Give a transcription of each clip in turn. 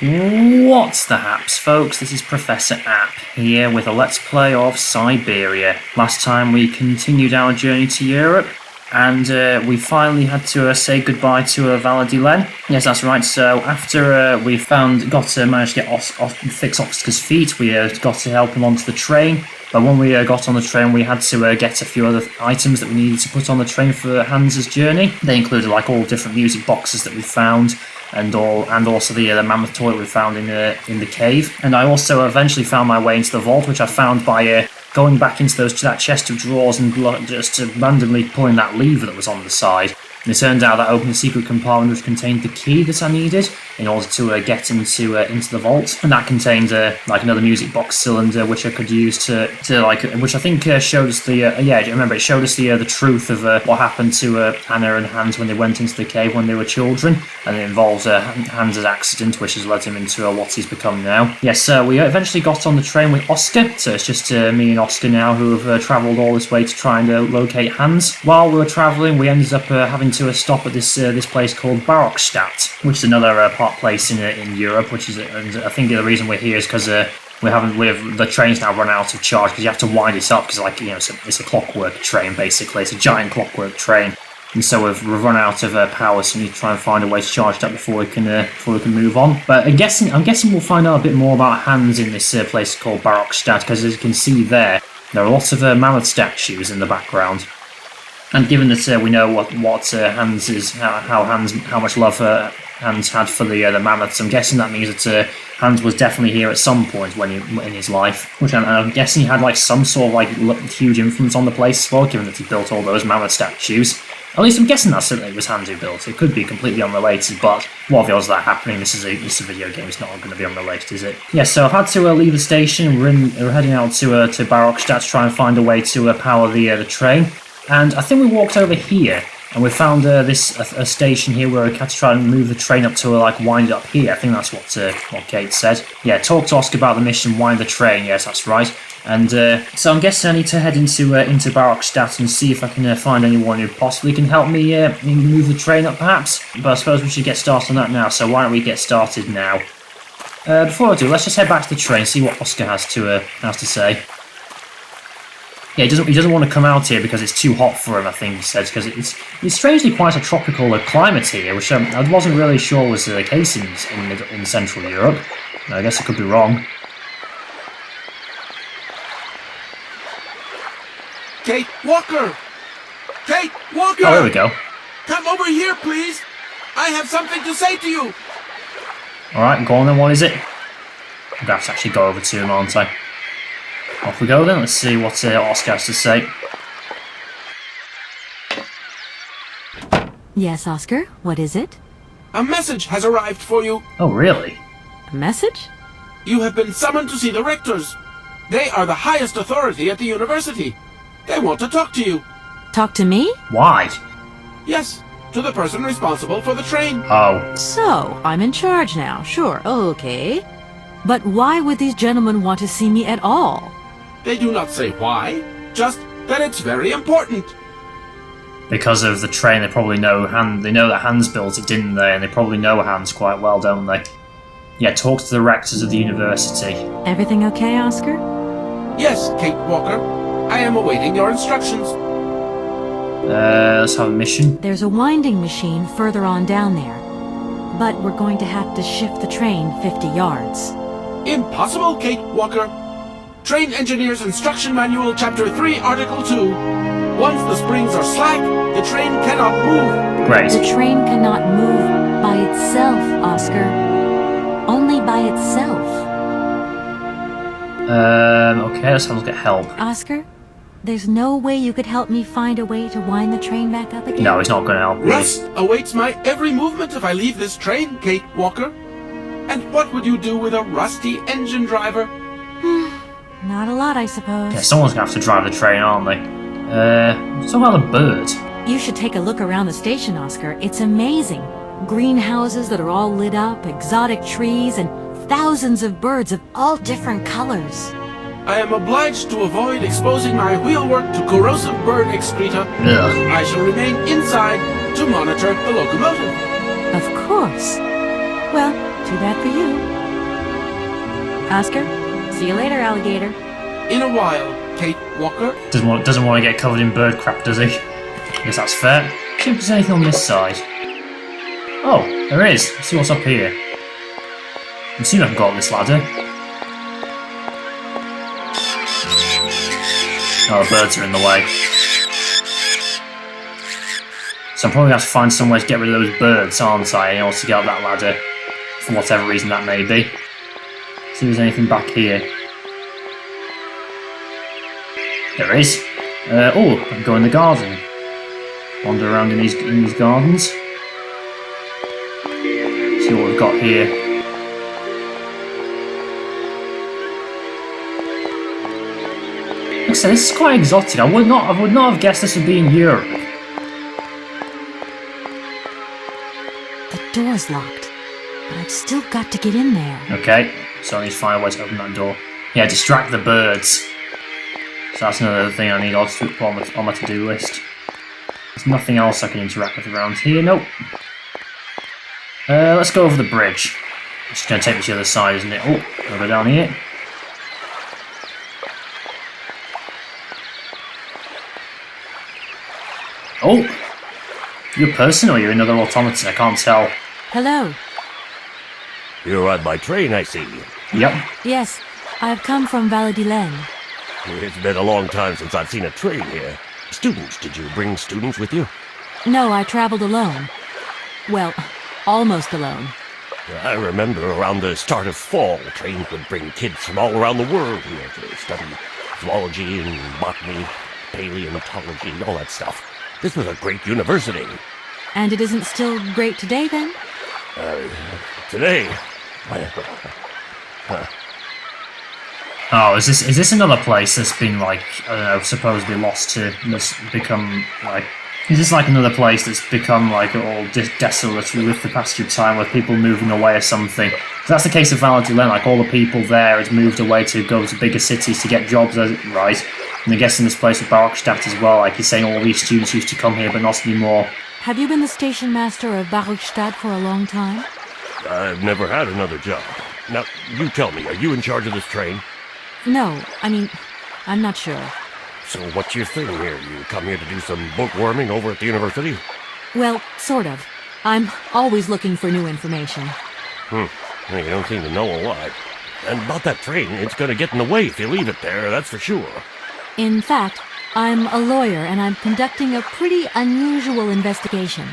What's the haps, folks? This is Professor App here with a Let's Play of Syberia. Last time we continued our journey to Europe, and we finally had to say goodbye to Valadilen. Yes, that's right. So after we managed to get fix Oscar's feet, we got to help him onto the train. But when we got on the train, we had to get a few other items that we needed to put on the train for Hans's journey. They included like all different music boxes that we found, and also the mammoth toilet we found in the cave. And I also eventually found my way into the vault, which I found by going back into that chest of drawers and just randomly pulling that lever that was on the side. And it turned out that opened a secret compartment which contained the key that I needed in order to get into the vault. And that contained like another music box cylinder which I could use which I think showed us it showed us the truth of what happened to Anna and Hans when they went into the cave when they were children, and it involves Hans's accident which has led him into what he's become now. Yes, we eventually got on the train with Oscar, so it's just me and Oscar now who have travelled all this way to try and locate Hans. While we were travelling, we ended up having to stop at this place called Barrockstadt, which is another place in Europe. And I think the reason we're here is because the train's now run out of charge, because you have to wind it up because it's a clockwork train basically. It's a giant clockwork train, and so we've run out of power. So we need to try and find a way to charge that before we can move on. But I'm guessing we'll find out a bit more about Hans in this place called Barrockstadt, because as you can see there are lots of mammoth statues in the background. And given that we know what Hans is, how much love Hans had for the mammoths, I'm guessing that means that Hans was definitely here at some point in his life. Which I'm guessing he had like some sort of huge influence on the place as well, given that he built all those mammoth statues. At least I'm guessing that's something it was Hans who built. It could be completely unrelated, but what are the odds of that happening? This is a video game. It's not going to be unrelated, is it? Yeah, so I've had to leave the station. We're heading out to Barrockstadt to try and find a way to power the train. And I think we walked over here, and we found a station here where we had to try and move the train up to wind it up here. I think that's what Kate said. Yeah, talk to Oscar about the mission, wind the train. Yes, that's right. And so I'm guessing I need to head into Barrockstadt and see if I can find anyone who possibly can help me move the train up, perhaps. But I suppose we should get started on that now. So why don't we get started now? Before I do, let's just head back to the train, see what Oscar has to say. Yeah, he doesn't want to come out here because it's too hot for him, I think he says, because it's strangely quite a tropical climate here, which I wasn't really sure was the case in Central Europe. I guess I could be wrong. Kate Walker! Kate Walker! Oh, there we go. Come over here, please! I have something to say to you! Alright, go on then, what is it? I'm going to have to actually go over to him, aren't I? Off we go then, let's see what Oscar has to say. Yes, Oscar, what is it? A message has arrived for you. Oh, really? A message? You have been summoned to see the rectors. They are the highest authority at the university. They want to talk to you. Talk to me? Why? Yes, to the person responsible for the train. Oh. So, I'm in charge now, sure, okay. But why would these gentlemen want to see me at all? They do not say why, just that it's very important. Because of the train, they probably know they know that Hans built it, didn't they? And they probably know Hans quite well, don't they? Yeah, talk to the rectors of the university. Everything okay, Oscar? Yes, Kate Walker. I am awaiting your instructions. Let's have a mission. There's a winding machine further on down there. But we're going to have to shift the train 50 yards. Impossible, Kate Walker. Train Engineer's Instruction Manual, Chapter 3, Article 2. Once the springs are slack, the train cannot move. Great. The train cannot move by itself, Oscar. Only by itself. Okay, let's have a look at help. Oscar, there's no way you could help me find a way to wind the train back up again? No, he's not going to help me. Rust awaits my every movement if I leave this train, Kate Walker. And what would you do with a rusty engine driver? Not a lot, I suppose. Yeah, someone's going to have to drive the train, aren't they? Talk about the bird. You should take a look around the station, Oscar. It's amazing. Greenhouses that are all lit up, exotic trees, and thousands of birds of all different colors. I am obliged to avoid exposing my wheelwork to corrosive bird excreta. Ugh. I shall remain inside to monitor the locomotive. Of course. Well, to Too bad for you. Oscar, see you later, alligator. In a while, Kate Walker. Doesn't want to get covered in bird crap, does he? Guess that's fair. See if there's anything on this side. Oh, there is. Let's see what's up here. Let's see if I can go up this ladder. Oh, the birds are in the way. So I'm probably going to have to find somewhere to get rid of those birds, aren't I, in order to get up that ladder. For whatever reason that may be. See if there's anything back here. There is. Oh, I can go in the garden. Wander around in these gardens. See what we've got here. Like I said, this is quite exotic. I would not have guessed this would be in Europe. The door's locked, but I've still got to get in there. Okay, so I need to find a way to open that door. Yeah, distract the birds. So that's another thing I need to put on my to-do list. There's nothing else I can interact with around here. Nope. Let's go over the bridge. It's just going to take me to the other side, isn't it? Oh, I'll go down here. Oh! You're a person or you're another automaton? I can't tell. Hello. You arrived by train, I see. Yep. Yes, I've come from Valladolid. It's been a long time since I've seen a train here. Students, did you bring students with you? No, I traveled alone. Well, almost alone. I remember around the start of fall, trains would bring kids from all around the world here to study zoology and botany, paleontology, all that stuff. This was a great university. And it isn't still great today, then? Today... Oh, is this another place that's been, like, I don't know, supposedly lost to become, like... Is this like another place that's become, like, all desolate with the passage of time with people moving away or something? If that's the case of Valladolid, like, all the people there has moved away to go to bigger cities to get jobs, right? And I guess in this place with Barrockstadt as well, like, you're saying all these students used to come here, but not anymore. Have you been the station master of Barrockstadt for a long time? I've never had another job. Now, you tell me, are you in charge of this train? No, I mean, I'm not sure. So what's your thing here? You come here to do some bookworming over at the university? Well, sort of. I'm always looking for new information. Well, you don't seem to know a lot. And about that train, it's going to get in the way if you leave it there, that's for sure. In fact, I'm a lawyer and I'm conducting a pretty unusual investigation.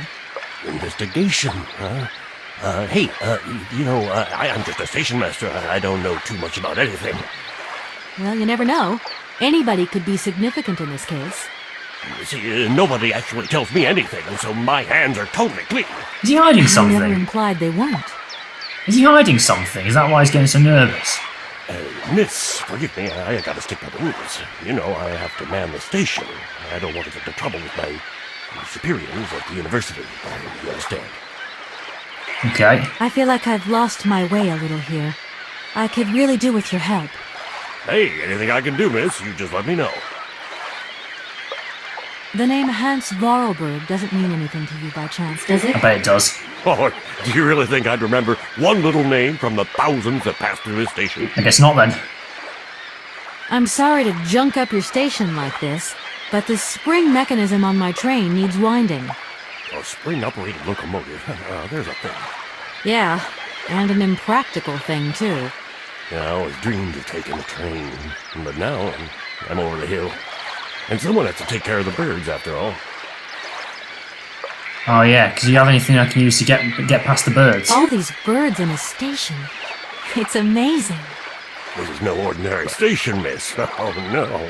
Investigation, huh? Hey, I'm just a station master. I don't know too much about anything. Well, you never know. Anybody could be significant in this case. See, nobody actually tells me anything, so my hands are totally clean. Is he hiding I never something? implied they weren't. Is he hiding something? Is that why he's getting so nervous? Miss, forgive me, I gotta stick by the rules. You know, I have to man the station. I don't want to get into trouble with my superiors at the university. You understand? Okay. I feel like I've lost my way a little here. I could really do with your help. Hey, anything I can do, miss, you just let me know. The name Hans Vorarlberg doesn't mean anything to you by chance, does it? I bet it does. Oh, do you really think I'd remember one little name from the thousands that passed through this station? I guess not then. I'm sorry to junk up your station like this, but the spring mechanism on my train needs winding. A spring-operated locomotive? There's a thing. Yeah, and an impractical thing, too. Yeah, I always dreamed of taking a train, but now I'm over the hill. And someone has to take care of the birds, after all. Oh yeah, because you have anything I can use to get past the birds? All these birds in a station. It's amazing. This is no ordinary station, miss. Oh, no.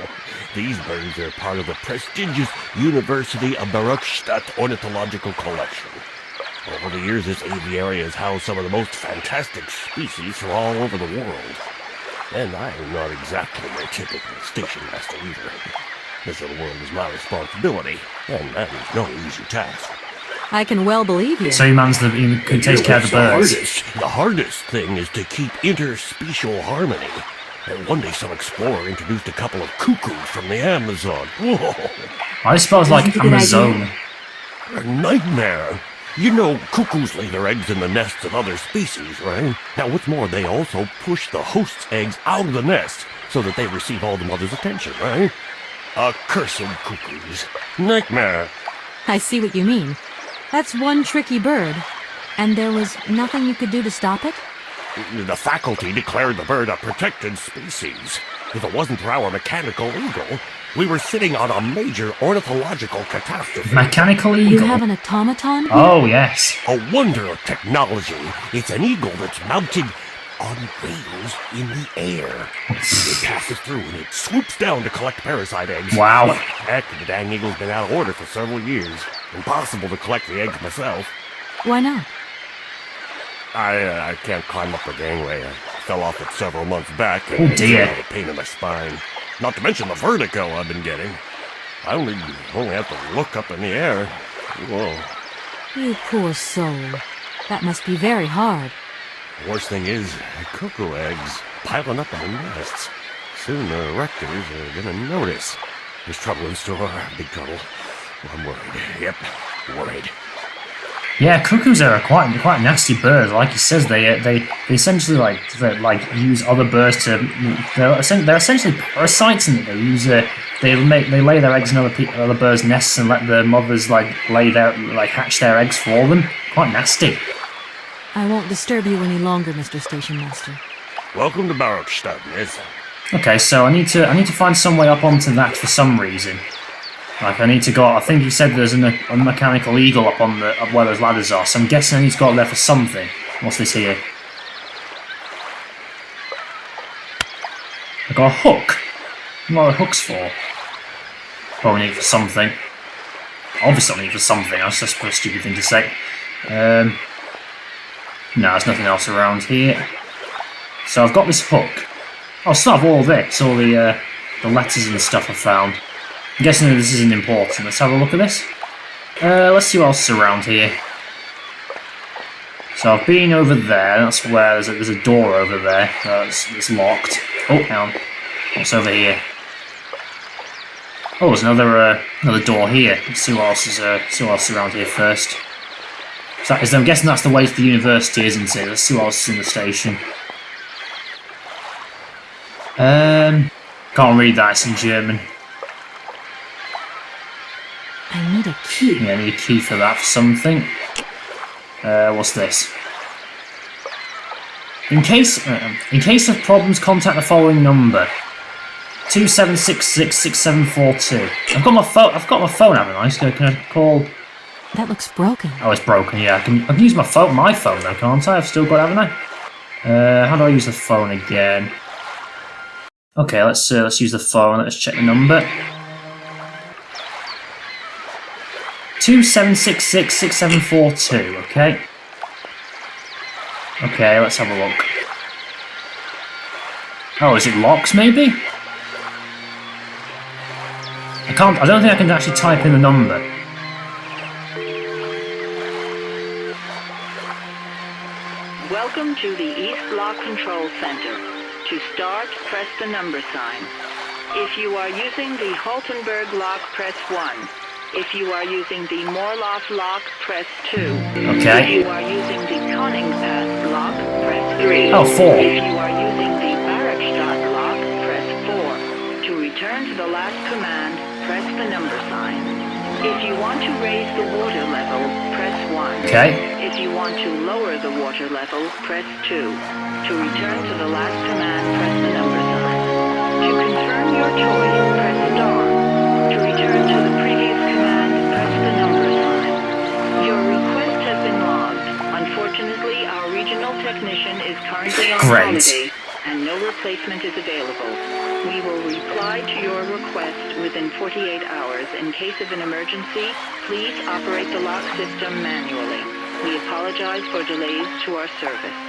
These birds are part of the prestigious University of Barrockstadt Ornithological Collection. Over the years, this aviary has housed some of the most fantastic species from all over the world. And I am not exactly your typical station master either. This little world is my responsibility, and that is no easy task. I can well believe you. So he takes care of the birds. The hardest thing is to keep interspecial harmony. And one day some explorer introduced a couple of cuckoos from the Amazon. Whoa! I suppose like Isn't it a good Amazon. A nightmare. You know, cuckoos lay their eggs in the nests of other species, right? Now, what's more, they also push the host's eggs out of the nest so that they receive all the mother's attention, right? Accursed cuckoos. Nightmare. I see what you mean. That's one tricky bird. And there was nothing you could do to stop it? The faculty declared the bird a protected species. If it wasn't for our mechanical eagle, we were sitting on a major ornithological catastrophe. Mechanical eagle? You have an automaton? Oh, yes. A wonder of technology. It's an eagle that's mounted on rails in the air. It passes through and it swoops down to collect parasite eggs. Wow. But heck, the dang eagle's been out of order for several years. Impossible to collect the eggs myself. Why not? I can't climb up the gangway. I fell off it several months back. Oh, dear. I have a pain in my spine. Not to mention the vertigo I've been getting. I only have to look up in the air. Whoa. You poor soul. That must be very hard. The worst thing is, cuckoo eggs piling up in the nests. Soon the rectors are gonna notice. There's trouble in store. Big trouble. I'm worried. Yep, worried. Yeah, cuckoos are quite nasty birds. Like he says, they essentially like use other birds to. They're essentially parasites, and they use they lay their eggs in other birds' nests and let the mothers hatch their eggs for them. Quite nasty. I won't disturb you any longer, Mr. Station Master. Welcome to Barrockstadt, miss. Okay, so I need to find some way up onto that for some reason. Like I need to go. I think he said there's a mechanical eagle up where those ladders are. So I'm guessing I need to go up there for something. What's this here? I got a hook. What are hooks for? Probably need it for something. Obviously I need it for something. That's just a stupid thing to say. No, there's nothing else around here. So I've got this hook. I'll still have all this, all the letters and stuff I found. I'm guessing this isn't important. Let's have a look at this. Let's see what else is around here. So I've been over there. That's where there's a door over there. It's locked. Oh, hang on. What's over here? Oh, there's another door here. Let's see what else is around here first. So I'm guessing that's the way to the university, isn't it? Let's see what else is in the station. Can't read that. It's in German. I need a key. Yeah, I need a key for that for something. What's this? In case of problems, contact the following number: 27666742. I've got my phone, haven't I? So can I call? That looks broken. Oh, it's broken. Yeah, I can use my phone though, can't I? I've still got, haven't I? How do I use the phone again? Okay, let's use the phone. Let's check the number. 27666742. Okay. Okay, let's have a look. Oh, is it locks? Maybe. I don't think I can actually type in the number. Welcome to the East Lock Control Center. To start, press the number sign. If you are using the Haltenberg lock, press 1. If you are using the Morloff lock, press 2. Okay. If you are using the Koningspass lock, press 3. Oh, 4. If you are using the Barrockstadt lock, press 4. To return to the last command, press the number sign. If you want to raise the water level, press 1. Okay. If you want to lower the water level, press 2. To return to the last command, press the number sign. To confirm your choice, press star. To return to the previous command, press the number sign. Your request has been logged. Unfortunately, our regional technician is currently on holiday, and no replacement is available. We will reply to your request within 48 hours. In case of an emergency, please operate the lock system manually. We apologize for delays to our service.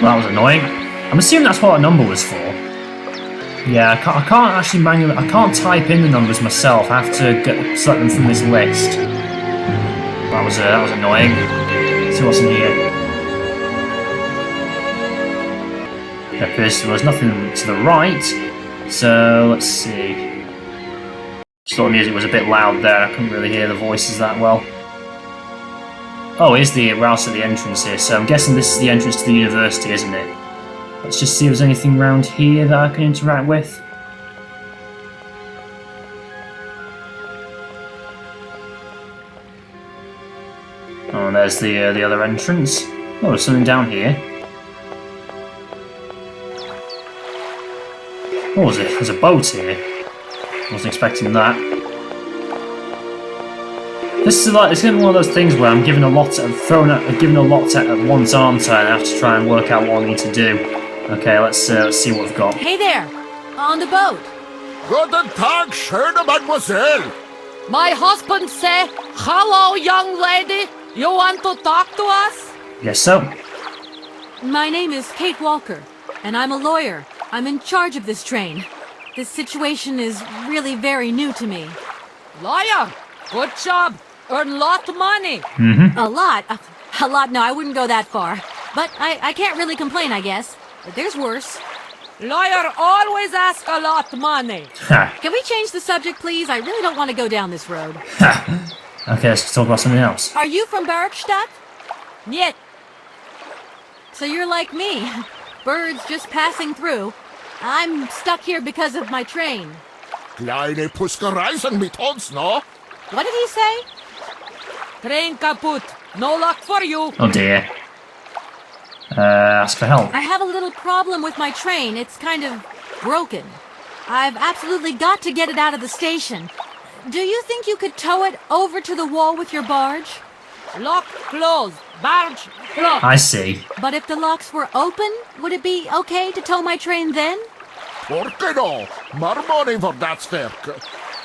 That was annoying. I'm assuming that's what that number was for. Yeah, I can't actually manually. I can't type in the numbers myself. I have to select them from this list. That was annoying. Let's see what's in here. There was nothing to the right, so let's see. Just thought the music was a bit loud there. I couldn't really hear the voices that well. Oh, here's we're also at the entrance here, so I'm guessing this is the entrance to the university, isn't it? Let's just see if there's anything around here that I can interact with. Oh, and there's the other entrance. Oh, there's something down here. Oh, there's a boat here. Wasn't expecting that. This is like, it's going to be one of those things where I'm giving a lot, giving a lot at once, aren't I? And I have to try and work out what I need to do. Okay, let's see what we've got. Hey there! On the boat! Guten Tag, schöne Mademoiselle. My husband say, "Hello, young lady. You want to talk to us?" Yes, so. My name is Kate Walker, and I'm a lawyer. I'm in charge of this train. This situation is really very new to me. Lawyer, good job. Earn lot of money. A lot? A lot? No, I wouldn't go that far. But I can't really complain, I guess. There's worse. Lawyer always ask a lot of money. Ha. Can we change the subject, please? I really don't want to go down this road. Ha. Okay, let's talk about something else. Are you from Barrockstadt? Niet. So you're like me. Birds just passing through. I'm stuck here because of my train. Kleine Puskereisen mit uns, no? What did he say? Train kaput. No luck for you. Oh dear. Ask for help. I have a little problem with my train. It's kind of broken. I've absolutely got to get it out of the station. Do you think you could tow it over to the wall with your barge? Lock closed. Barge closed. I see. But if the locks were open, would it be okay to tow my train then? Por que no? More money for that werk.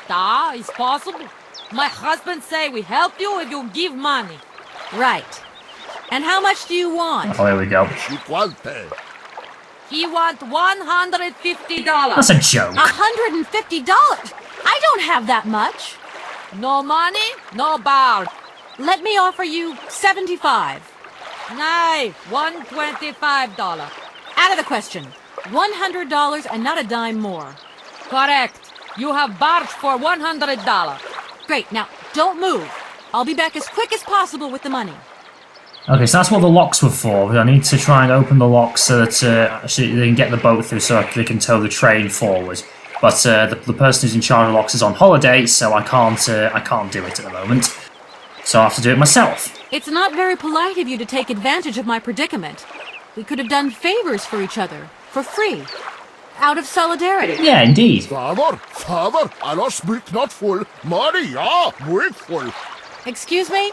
Da is possible. My husband say we help you if you give money. Right. And how much do you want? Oh, here we go. Cinquante. He want $150. That's a joke. $150? I don't have that much. No money, no barge. Let me offer you $75. Nay, $125. Out of the question. $100 and not a dime more. Correct. You have barge for $100. Great. Now, don't move. I'll be back as quick as possible with the money. Okay, so that's what the locks were for. I need to try and open the locks so that actually they can get the boat through so they can tow the train forward. But the person who's in charge of the locks is on holiday, so I can't do it at the moment. So I have to do it myself. It's not very polite of you to take advantage of my predicament. We could have done favors for each other, for free, out of solidarity. Yeah, indeed. Favor, Allah speak not full. Money, ja, muy full. Excuse me?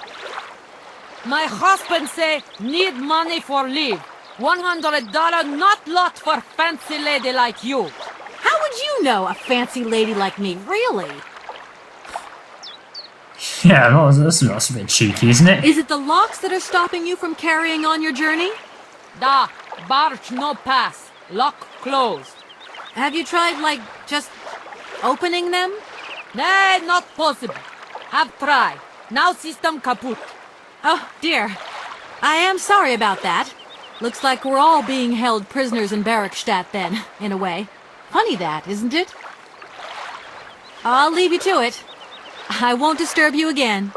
My husband say need money for live. $100 not lot for fancy lady like you. How would you know a fancy lady like me, really? Yeah, well, that's a bit cheeky, isn't it? Is it the locks that are stopping you from carrying on your journey? Da, barge no pass. Lock closed. Have you tried, like, just opening them? Nay, not possible. Have try. Now system kaput. Oh, dear. I am sorry about that. Looks like we're all being held prisoners in Barrockstadt then, in a way. Funny that, isn't it? I'll leave you to it. I won't disturb you again.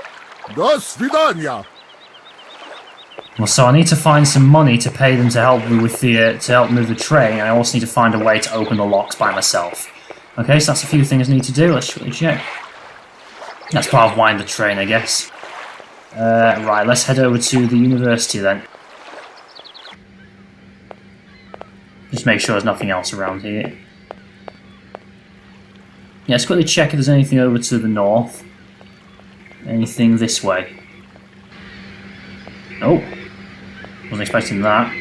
Do svidania. Well, so I need to find some money to pay them to help me with to help move the train, and I also need to find a way to open the locks by myself. Okay, so that's a few things I need to do. Let's quickly check. That's part of winding the train, I guess. Right, let's head over to the university then. Just make sure there's nothing else around here. Yeah, let's quickly check if there's anything over to the north. Anything this way. Oh. Wasn't expecting that.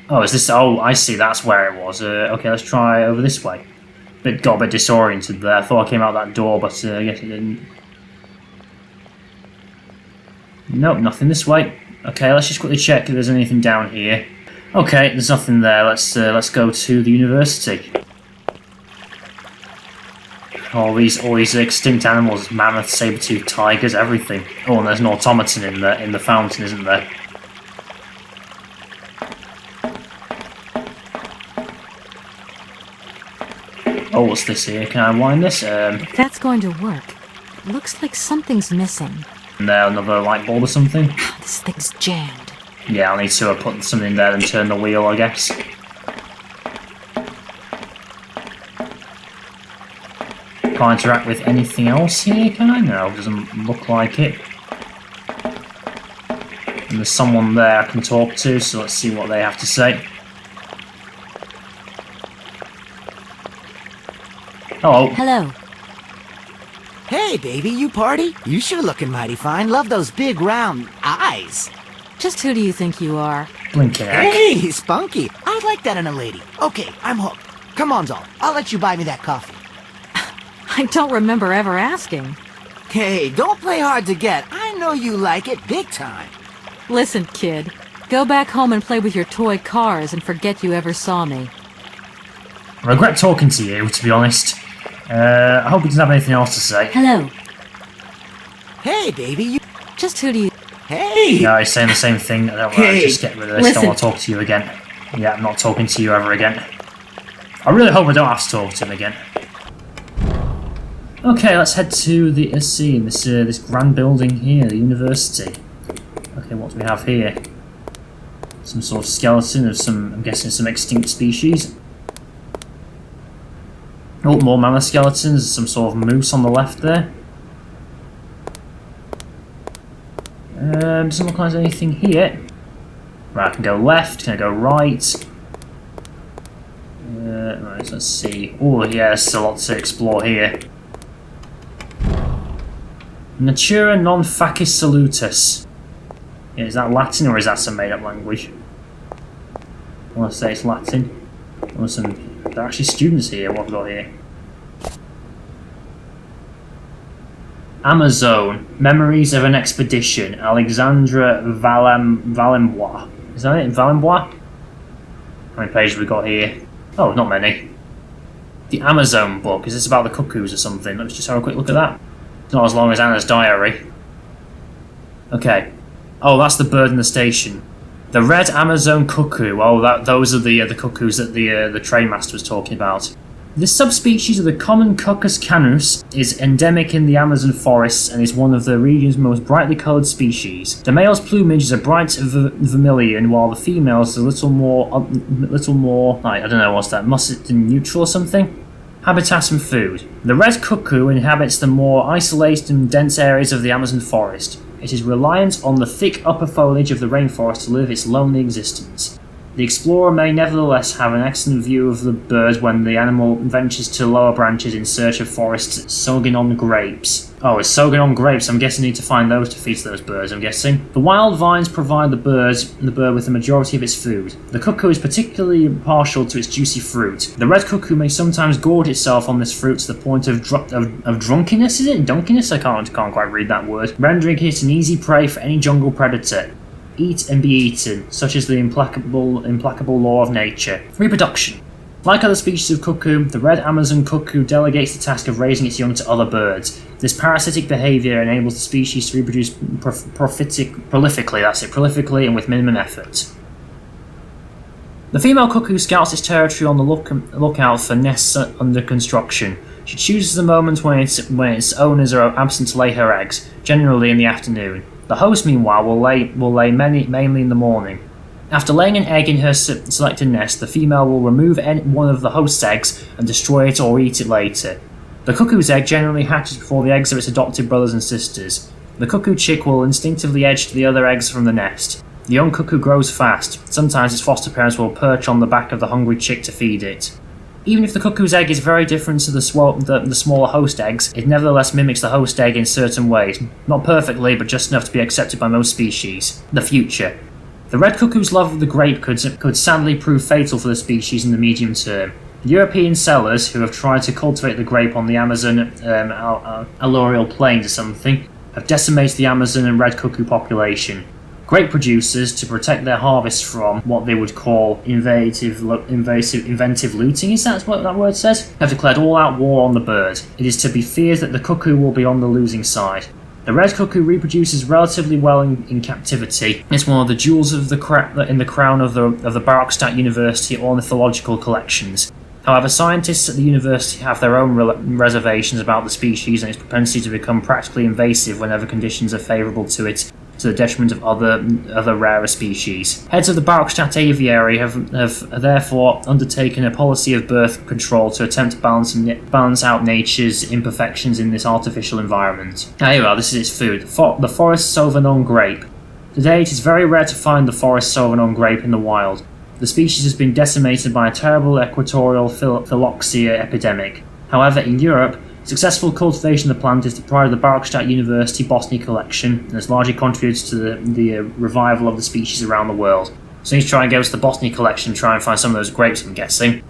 Oh, is this... Oh, I see, that's where it was. Okay, let's try over this way. Got a bit disoriented there. I thought I came out that door, but I guess it didn't. Nope, nothing this way. Okay, let's just quickly check if there's anything down here. Okay, there's nothing there. Let's go to the university. All these extinct animals, mammoths, saber-toothed tigers, everything. Oh, and there's an automaton in the fountain, isn't there? Oh, what's this here? Can I wind this? If that's going to work, it looks like something's missing. And there, another light bulb or something? This thing's jammed. Yeah, I'll need to put something there and turn the wheel, I guess. Can't interact with anything else here, can I? No, doesn't look like it. And there's someone there I can talk to, so let's see what they have to say. Hello. Hello. Hey, baby, you party? You sure looking mighty fine. Love those big round eyes. Just who do you think you are? Blinking egg. Hey, spunky. I like that in a lady. Okay, I'm hooked. Come on, Zol. I'll let you buy me that coffee. I don't remember ever asking. Hey, don't play hard to get. I know you like it big time. Listen, kid. Go back home and play with your toy cars and forget you ever saw me. I regret talking to you, to be honest. I hope he doesn't have anything else to say. Hello. Hey, baby, you... Just who do you... Hey! Yeah, he's saying the same thing. I don't want to Hey. just get rid of this. I Listen. don't want to talk to you again. Yeah, I'm not talking to you ever again. I really hope I don't have to talk to him again. Okay, let's head to the this grand building here, the university. Okay, what do we have here? Some sort of skeleton of some, I'm guessing, some extinct species. Oh, more mammoth skeletons. Some sort of moose on the left there. Doesn't look like there's anything here. Right, I can go left. Can I go right? Right, let's see. Oh, yeah, there's a lot to explore here. Natura non facis salutis. Yeah, is that Latin or is that some made-up language? I want to say it's Latin. There are actually students here. What have we got here? Amazon. Memories of an Expedition. Alexandra Valembois. Is that it? Valembois? How many pages have we got here? Oh, not many. The Amazon book. Is this about the cuckoos or something? Let's just have a quick look at that. It's not as long as Anna's diary. Okay. Oh, that's the bird in the station. The red Amazon cuckoo. Oh, those are the cuckoos that the trainmaster was talking about. This subspecies of the common Cuccus canus is endemic in the Amazon forests and is one of the region's most brightly coloured species. The male's plumage is a bright vermilion, while the female's is a little more. I don't know what's that. Mustard neutral or something. Habitat and food. The red cuckoo inhabits the more isolated and dense areas of the Amazon forest. It is reliant on the thick upper foliage of the rainforest to live its lonely existence. The explorer may nevertheless have an excellent view of the bird when the animal ventures to lower branches in search of forest Soganon grapes. Oh, it's Soganon grapes. I'm guessing I need to find those to feast those birds, I'm guessing. The wild vines provide the bird with the majority of its food. The cuckoo is particularly partial to its juicy fruit. The red cuckoo may sometimes gorge itself on this fruit to the point of drunkenness, is it? Dunkiness? I can't quite read that word. Rendering it an easy prey for any jungle predator. Eat and be eaten, such as the implacable law of nature. Reproduction. Like other species of cuckoo, the red Amazon cuckoo delegates the task of raising its young to other birds. This parasitic behaviour enables the species to reproduce prolifically and with minimum effort. The female cuckoo scouts its territory on the lookout for nests under construction. She chooses the moment when its owners are absent to lay her eggs, generally in the afternoon. The host, meanwhile, will lay mainly in the morning. After laying an egg in her selected nest, the female will remove one of the host's eggs and destroy it or eat it later. The cuckoo's egg generally hatches before the eggs of its adopted brothers and sisters. The cuckoo chick will instinctively edge to the other eggs from the nest. The young cuckoo grows fast. Sometimes its foster parents will perch on the back of the hungry chick to feed it. Even if the cuckoo's egg is very different to the smaller host eggs, it nevertheless mimics the host egg in certain ways. Not perfectly, but just enough to be accepted by most species. The future. The red cuckoo's love of the grape could sadly prove fatal for the species in the medium term. European settlers who have tried to cultivate the grape on the Amazon alluvial plains or something have decimated the Amazon and red cuckoo population. Grape producers, to protect their harvest from what they would call inventive looting, is that what that word says? Have declared all-out war on the bird. It is to be feared that the cuckoo will be on the losing side. The red cuckoo reproduces relatively well in captivity. It's one of the jewels of in the crown of the Barrockstadt University ornithological collections. However, scientists at the university have their own reservations about the species and its propensity to become practically invasive whenever conditions are favourable to it, to the detriment of other rarer species. Heads of the Barrockstadt aviary have therefore undertaken a policy of birth control to attempt to balance out nature's imperfections in this artificial environment. Here we are, this is its food. The forest Sauvignon grape. Today it is very rare to find the forest Sauvignon grape in the wild. The species has been decimated by a terrible equatorial phylloxera epidemic. However, in Europe, successful cultivation of the plant is the pride of the Barrockstadt University botany collection and has largely contributed to the revival of the species around the world. So we need to try and go to the botany collection and try and find some of those grapes, I'm guessing.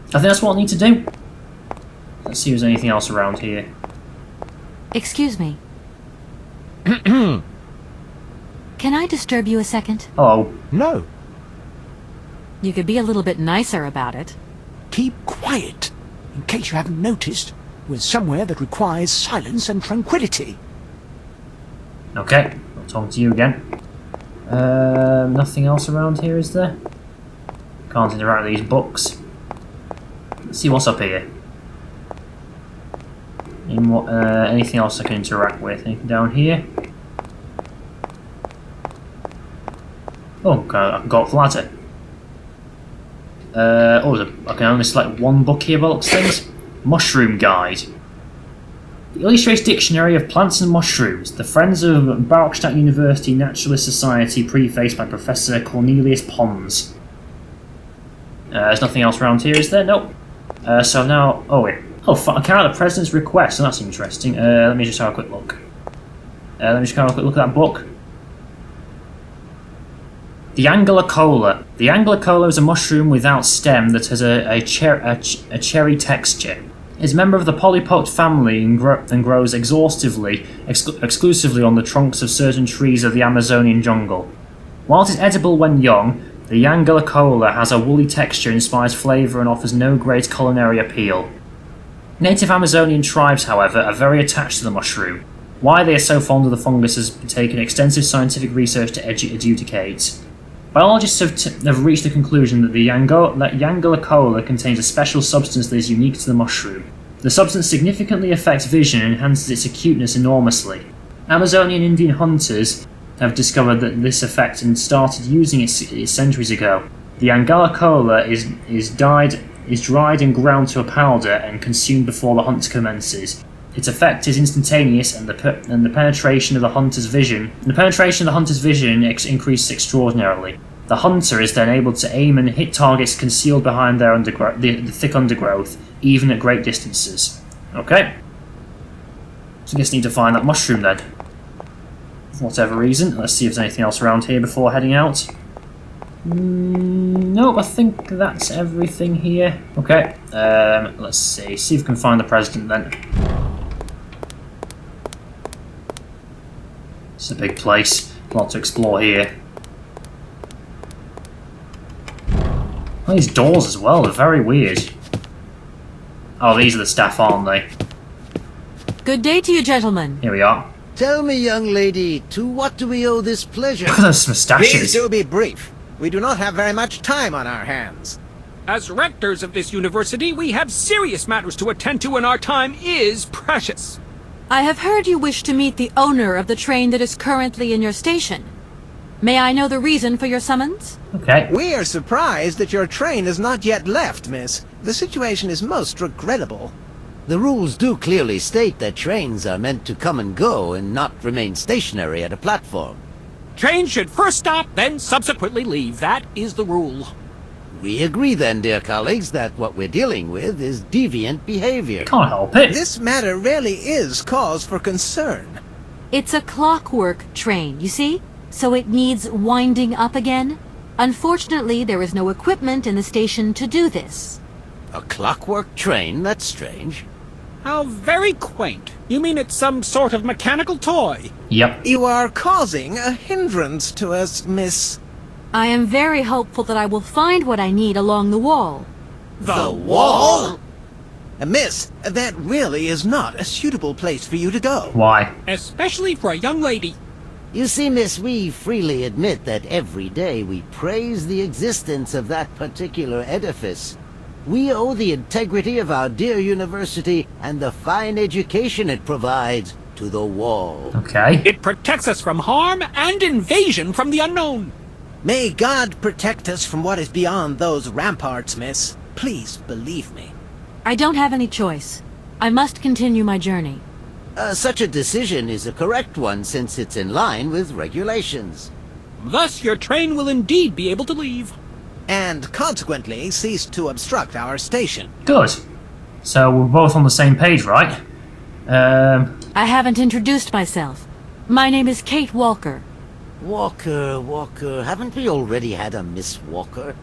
I think that's what I need to do. Let's see if there's anything else around here. Excuse me. Can I disturb you a second? Hello. No. You could be a little bit nicer about it. Keep quiet. In case you haven't noticed, we're somewhere that requires silence and tranquility. Okay, I'll talk to you again. Nothing else around here, is there? Can't interact with these books. Let's see what's up here. Anything else I can interact with? Anything down here? Oh, I can go up the ladder. I can only select one book here by looks things. Mushroom Guide. The Illustrated Dictionary of Plants and Mushrooms. The Friends of Barrockstadt University Naturalist Society, prefaced by Professor Cornelius Pons. There's nothing else around here, is there? Nope. So now... Oh, wait. Oh, I carry out the President's request. So that's interesting. Let me just have a quick look. Let me just have a quick look at that book. The Anguilla. The Anguilla is a mushroom without stem that has a cherry texture. It is a member of the polypod family and grows exclusively on the trunks of certain trees of the Amazonian jungle. While it is edible when young, the Anguilla has a woolly texture, inspires flavour and offers no great culinary appeal. Native Amazonian tribes, however, are very attached to the mushroom. Why they are so fond of the fungus has taken extensive scientific research to adjudicate. Biologists have reached the conclusion that the Anguilla contains a special substance that is unique to the mushroom. The substance significantly affects vision and enhances its acuteness enormously. Amazonian Indian hunters have discovered that this effect and started using it centuries ago. The Anguilla is dried and ground to a powder and consumed before the hunt commences. Its effect is instantaneous, and the penetration of the hunter's vision increases extraordinarily. The hunter is then able to aim and hit targets concealed behind the thick undergrowth, even at great distances. Okay. So I guess I need to find that mushroom then. For whatever reason. Let's see if there's anything else around here before heading out. Nope, I think that's everything here. Okay. Let's see if we can find the president then. It's a big place. A lot to explore here. Oh, these doors as well are very weird. Oh, these are the staff, aren't they? Good day to you, gentlemen. Here we are. Tell me, young lady, to what do we owe this pleasure? Look at those moustaches. Please do be brief. We do not have very much time on our hands. As rectors of this university, we have serious matters to attend to, and our time is precious. I have heard you wish to meet the owner of the train that is currently in your station. May I know the reason for your summons? Okay. We are surprised that your train has not yet left, miss. The situation is most regrettable. The rules do clearly state that trains are meant to come and go and not remain stationary at a platform. Trains should first stop, then subsequently leave. That is the rule. We agree then, dear colleagues, that what we're dealing with is deviant behavior. Can't help it. This matter really is cause for concern. It's a clockwork train, you see? So it needs winding up again. Unfortunately, there is no equipment in the station to do this. A clockwork train? That's strange. How very quaint. You mean it's some sort of mechanical toy? Yep. You are causing a hindrance to us, miss. I am very hopeful that I will find what I need along the wall. The wall? Miss, that really is not a suitable place for you to go. Why? Especially for a young lady. You see, miss, we freely admit that every day we praise the existence of that particular edifice. We owe the integrity of our dear university and the fine education it provides to the wall. Okay. It protects us from harm and invasion from the unknown. May God protect us from what is beyond those ramparts, miss. Please believe me. I don't have any choice. I must continue my journey. Such a decision is a correct one since it's in line with regulations. Thus, your train will indeed be able to leave. And consequently cease to obstruct our station. Good. So we're both on the same page, right? I haven't introduced myself. My name is Kate Walker. Walker, haven't we already had a Miss Walker?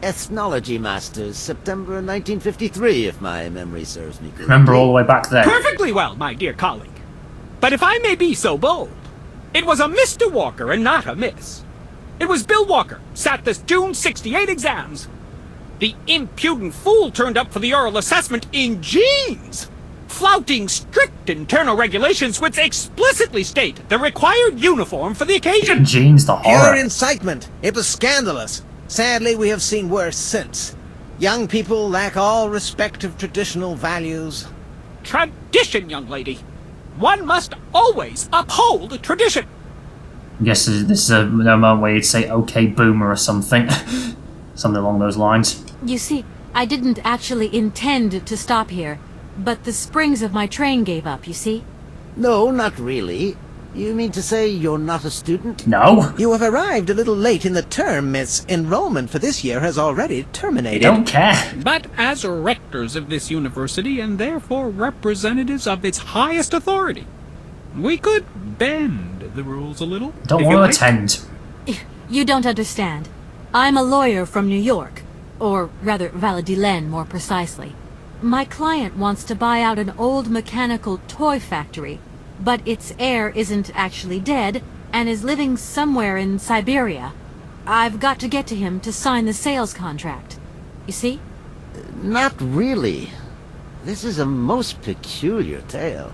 Ethnology Masters, September 1953, if my memory serves me correctly. Remember all the way back then. Perfectly well, my dear colleague. But if I may be so bold, it was a Mr. Walker and not a Miss. It was Bill Walker, sat the June 68 exams. The impudent fool turned up for the oral assessment in jeans, flouting strict internal regulations which explicitly state the required uniform for the occasion. Jeans, the horror. Pure incitement. It was scandalous. Sadly, we have seen worse since. Young people lack all respect of traditional values. Tradition, young lady. One must always uphold tradition. I guess this is a moment where you'd say, okay, boomer, or something. Something along those lines. You see, I didn't actually intend to stop here, but the springs of my train gave up, you see? No, not really. You mean to say you're not a student? No. You have arrived a little late in the term, miss. Enrollment for this year has already terminated. Don't care. But as rectors of this university, and therefore representatives of its highest authority, we could bend the rules a little. Don't want to attend. You don't understand. I'm a lawyer from New York. Or rather, Valladolid, more precisely. My client wants to buy out an old mechanical toy factory, but its heir isn't actually dead and is living somewhere in Syberia. I've got to get to him to sign the sales contract. You see? Not really. This is a most peculiar tale.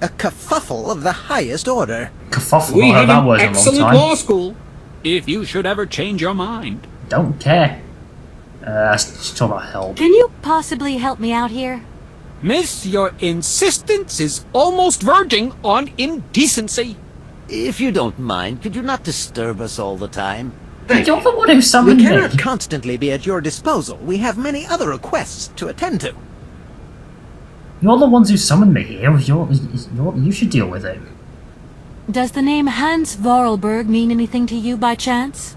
A kerfuffle of the highest order. Kerfuffle, We have that an was a long excellent time. law school, if you should ever change your mind. Don't care. Let's talk about help. Can you possibly help me out here? Miss, your insistence is almost verging on indecency. If you don't mind, could you not disturb us all the time? You're the one who We summoned me. cannot constantly be at your disposal. We have many other requests to attend to. You're the ones who summoned me here. You should deal with it. Does the name Hans Vorarlberg mean anything to you by chance?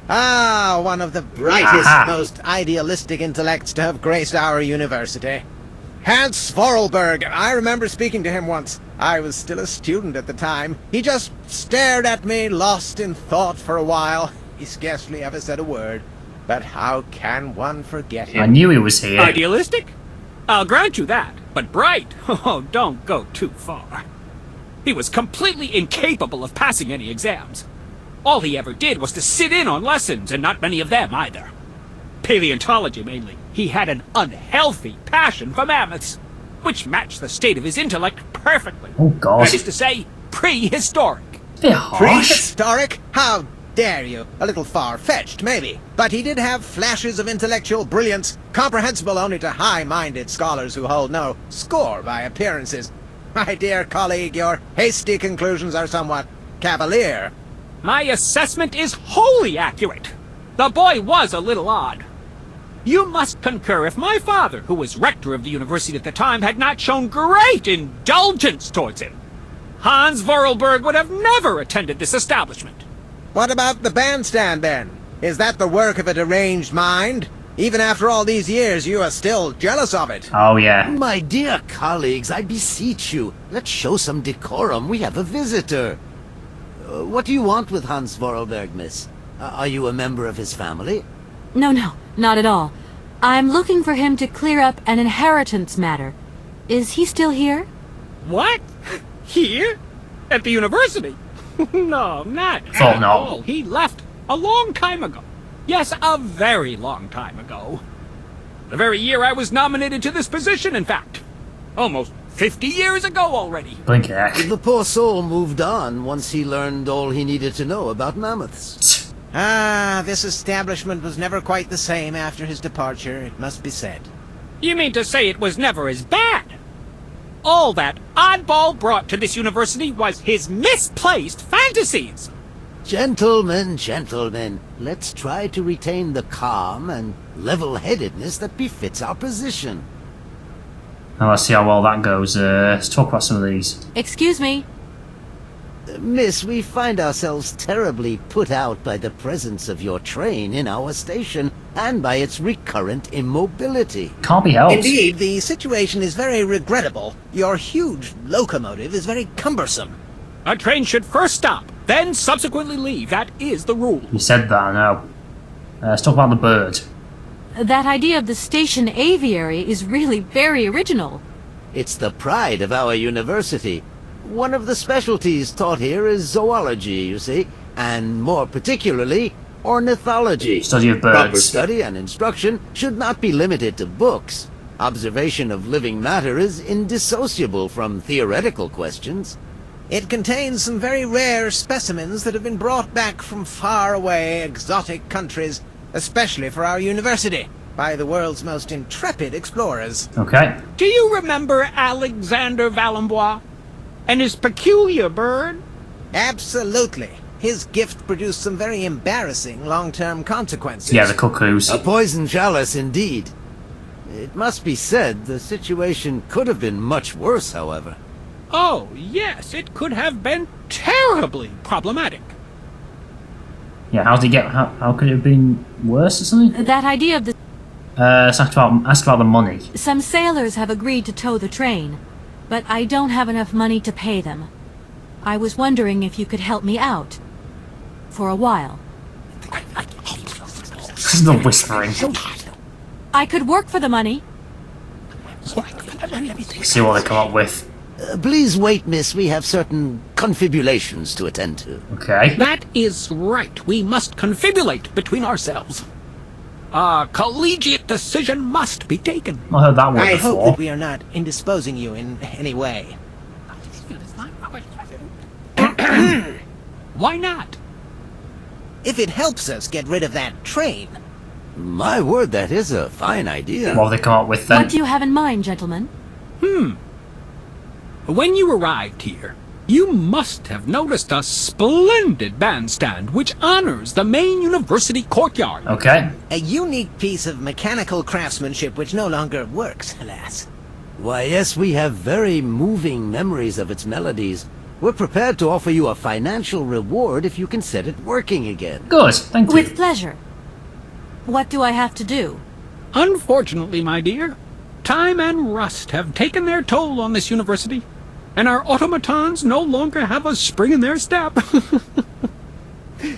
Ah, one of the brightest, Aha. most idealistic intellects to have graced our university. Hans Vorarlberg. I remember speaking to him once. I was still a student at the time. He just stared at me, lost in thought for a while. He scarcely ever said a word. But how can one forget him? I knew he was here. Idealistic? I'll grant you that. But bright? Oh, don't go too far. He was completely incapable of passing any exams. All he ever did was to sit in on lessons, and not many of them either. Paleontology, mainly. He had an unhealthy passion for mammoths, which matched the state of his intellect perfectly. Oh, God. That is to say, prehistoric. Bit harsh. Prehistoric? How dare you? A little far-fetched, maybe. But he did have flashes of intellectual brilliance, comprehensible only to high-minded scholars who hold no score by appearances. My dear colleague, your hasty conclusions are somewhat cavalier. My assessment is wholly accurate. The boy was a little odd. You must concur if my father, who was rector of the university at the time, had not shown great indulgence towards him. Hans Vorarlberg would have never attended this establishment. What about the bandstand, then? Is that the work of a deranged mind? Even after all these years, you are still jealous of it. Oh, yeah. My dear colleagues, I beseech you, let's show some decorum. We have a visitor. What do you want with Hans Vorarlberg, miss? Are you a member of his family? No, not at all. I'm looking for him to clear up an inheritance matter. Is he still here? What? Here? At the university? No, not Thought at not. all. He left a long time ago. Yes, a very long time ago. The very year I was nominated to this position, in fact. Almost 50 years ago already. Blink heck. The poor soul moved on once he learned all he needed to know about mammoths. Ah, this establishment was never quite the same after his departure, it must be said. You mean to say it was never as bad? All that oddball brought to this university was his misplaced fantasies. Gentlemen, gentlemen, let's try to retain the calm and level-headedness that befits our position. Now let's see how well that goes. Let's talk about some of these. Excuse me. Miss, we find ourselves terribly put out by the presence of your train in our station, and by its recurrent immobility. Can't be helped. Indeed, the situation is very regrettable. Your huge locomotive is very cumbersome. A train should first stop, then subsequently leave. That is the rule. You said that, I know. Let's talk about the bird. That idea of the station aviary is really very original. It's the pride of our university. One of the specialties taught here is zoology, you see, and more particularly, ornithology. Study of Proper birds. study and instruction should not be limited to books. Observation of living matter is indissociable from theoretical questions. It contains some very rare specimens that have been brought back from far-away exotic countries, especially for our university, by the world's most intrepid explorers. Okay. Do you remember Alexander Valenbois and his peculiar bird? Absolutely. His gift produced some very embarrassing long-term consequences. Yeah, the cuckoos. A poison chalice indeed. It must be said, the situation could have been much worse, however. Oh, yes, it could have been terribly problematic. Yeah, how could it have been worse or something? That idea of the... Let's ask about the money. Some sailors have agreed to tow the train, but I don't have enough money to pay them. I was wondering if you could help me out. For a while. This is the whispering. I could work for the money. See what they come up with. Please wait, miss. We have certain confibulations to attend to. Okay. That is right. We must confibulate between ourselves. A collegiate decision must be taken. I heard that one I before. hope that we are not indisposing you in any way. Why not? If it helps us get rid of that train. My word, that is a fine idea. What have they come up with then? What do you have in mind, gentlemen? When you arrived here, you must have noticed a splendid bandstand which honors the main university courtyard. Okay. A unique piece of mechanical craftsmanship which no longer works, alas. Why, yes, we have very moving memories of its melodies. We're prepared to offer you a financial reward if you can set it working again. Good, thank you. With pleasure. What do I have to do? Unfortunately, my dear, time and rust have taken their toll on this university, and our automatons no longer have a spring in their step.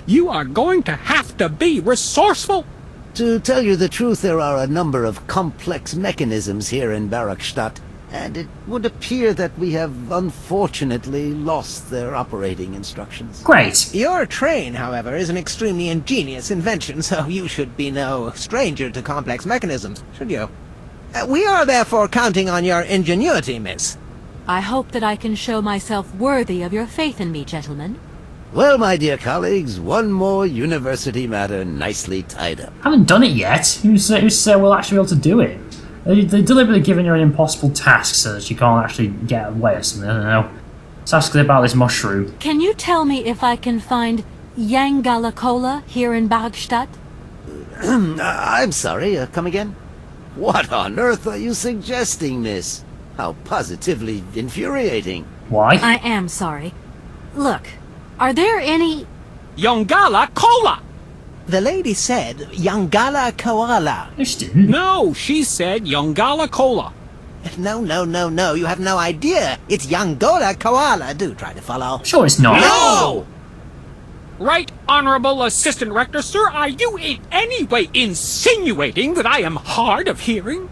You are going to have to be resourceful. To tell you the truth, there are a number of complex mechanisms here in Barrockstadt, and it would appear that we have unfortunately lost their operating instructions. Great. Your train, however, is an extremely ingenious invention, so you should be no stranger to complex mechanisms, should you? We are therefore counting on your ingenuity, miss. I hope that I can show myself worthy of your faith in me, gentlemen. Well, my dear colleagues, one more university matter nicely tied up. Haven't done it yet. Who's say we'll actually be able to do it? They're deliberately giving you an impossible task so that you can't actually get away or something. I don't know. Let's ask about this mushroom. Can you tell me if I can find Yangala Cola here in Barrockstadt? I'm sorry, come again? What on earth are you suggesting, miss? How positively infuriating. Why? I am sorry. Look, are there any... Yongala Cola! The lady said Yangala Koala. No, she didn't. No, she said Yongala Cola. No, you have no idea. It's Yangola Koala. Do try to follow. Sure it's not. No! Right Honorable Assistant Rector, sir, are you in any way insinuating that I am hard of hearing?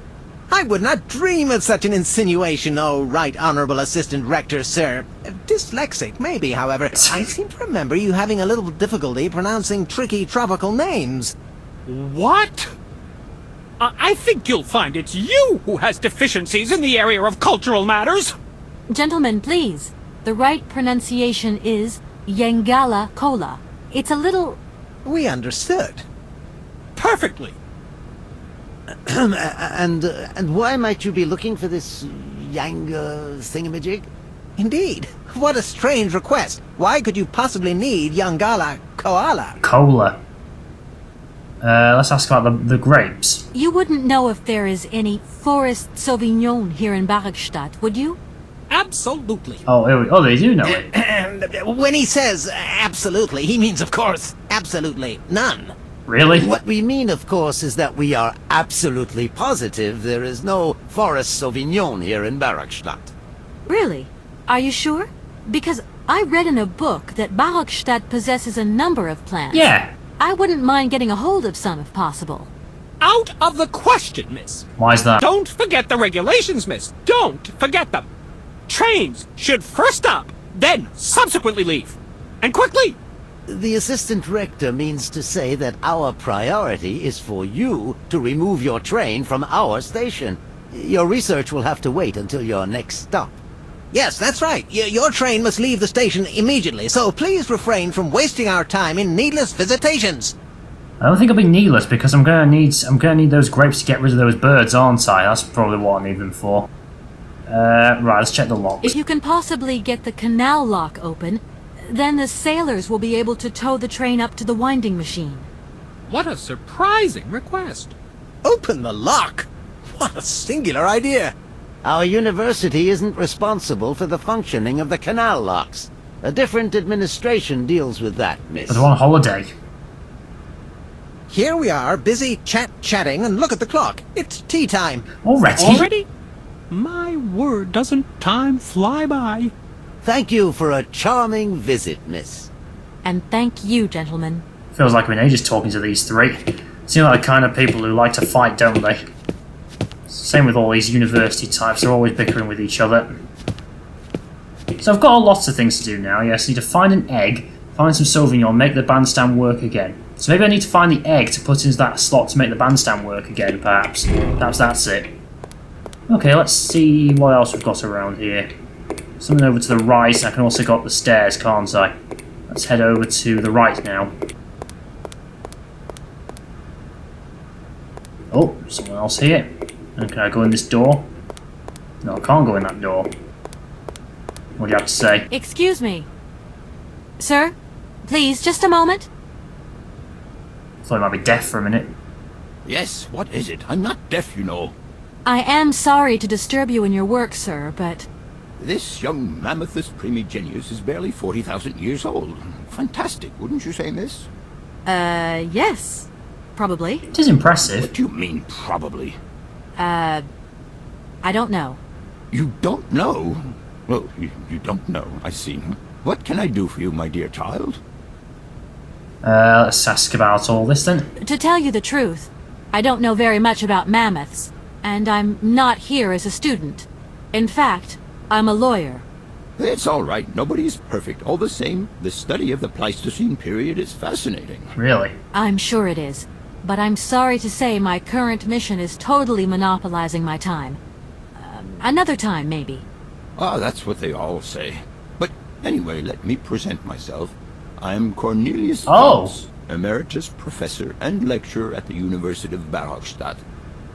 I would not dream of such an insinuation, oh right honorable assistant rector, sir. Dyslexic, maybe, however. I seem to remember you having a little difficulty pronouncing tricky tropical names. What? I think you'll find it's you who has deficiencies in the area of cultural matters. Gentlemen, please. The right pronunciation is Yangala Cola. It's a little... We understood. Perfectly. And why might you be looking for this Yang thingamajig? Indeed. What a strange request. Why could you possibly need Yangala Koala? Cola. Let's ask about the grapes. You wouldn't know if there is any Forest Sauvignon here in Barrockstadt, would you? Absolutely. Oh, they do know it. When he says absolutely, he means, of course, absolutely none. Really? What we mean, of course, is that we are absolutely positive there is no Forest Sauvignon here in Barrockstadt. Really? Are you sure? Because I read in a book that Barrockstadt possesses a number of plants. Yeah. I wouldn't mind getting a hold of some if possible. Out of the question, miss. Why's that? Don't forget the regulations, miss. Don't forget them. Trains should first stop, then subsequently leave. And quickly! The assistant rector means to say that our priority is for you to remove your train from our station. Your research will have to wait until your next stop. Yes, that's right. Your train must leave the station immediately, so please refrain from wasting our time in needless visitations. I don't think it'll be needless because I'm gonna need those grapes to get rid of those birds, aren't I? That's probably what I need them for. Right, let's check the locks. If you can possibly get the canal lock open, then the sailors will be able to tow the train up to the winding machine. What a surprising request. Open the lock? What a singular idea. Our university isn't responsible for the functioning of the canal locks. A different administration deals with that, miss. But they're on holiday. Here we are, busy chatting, and look at the clock. It's tea time. Already? My word, doesn't time fly by? Thank you for a charming visit, miss. And thank you, gentlemen. Feels like I've been ages talking to these three. Seem like the kind of people who like to fight, don't they? Same with all these university types, they're always bickering with each other. So I've got lots of things to do now. Yes, I need to find an egg, find some Sauvignon, make the bandstand work again. So maybe I need to find the egg to put into that slot to make the bandstand work again, perhaps. Perhaps that's it. Okay, let's see what else we've got around here. Something over to the right, I can also go up the stairs, can't I? Let's head over to the right now. Oh, someone else here. And can I go in this door? No, I can't go in that door. What do you have to say? Excuse me. Sir? Please, just a moment. Thought I might be deaf for a minute. Yes, what is it? I'm not deaf, you know. I am sorry to disturb you in your work, sir, but... This young mammothus primigenius is barely 40,000 years old. Fantastic, wouldn't you say, miss? Yes. Probably. It is impressive. What do you mean, probably? I don't know. You don't know? Well, you don't know, I see. What can I do for you, my dear child? Let's ask about all this then. To tell you the truth, I don't know very much about mammoths, and I'm not here as a student. In fact, I'm a lawyer. It's all right. Nobody's perfect. All the same, the study of the Pleistocene period is fascinating. Really? I'm sure it is. But I'm sorry to say my current mission is totally monopolizing my time. Another time, maybe. Ah, that's what they all say. But anyway, let me present myself. I'm Cornelius Potts, Emeritus Professor and Lecturer at the University of Barrockstadt.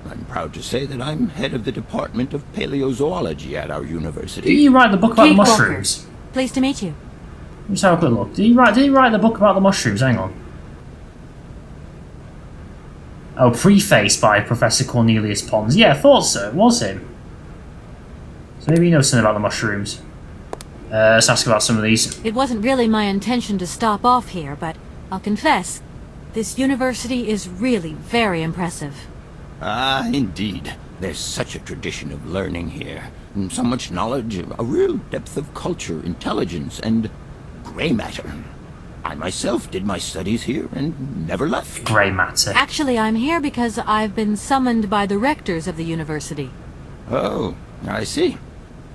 I'm proud to say that I'm head of the Department of Paleozoology at our university. Did you write the book about the mushrooms? Pleased to meet you. Let's have a quick look. Did he write the book about the mushrooms? Hang on. Oh, preface by Professor Cornelius Pons. Yeah, I thought so. It was him. So maybe he knows something about the mushrooms. Let's ask about some of these. It wasn't really my intention to stop off here, but I'll confess, this university is really very impressive. Ah, indeed. There's such a tradition of learning here. And so much knowledge, a real depth of culture, intelligence, and grey matter. I myself did my studies here and never left. Grey matter. Actually, I'm here because I've been summoned by the rectors of the university. Oh, I see.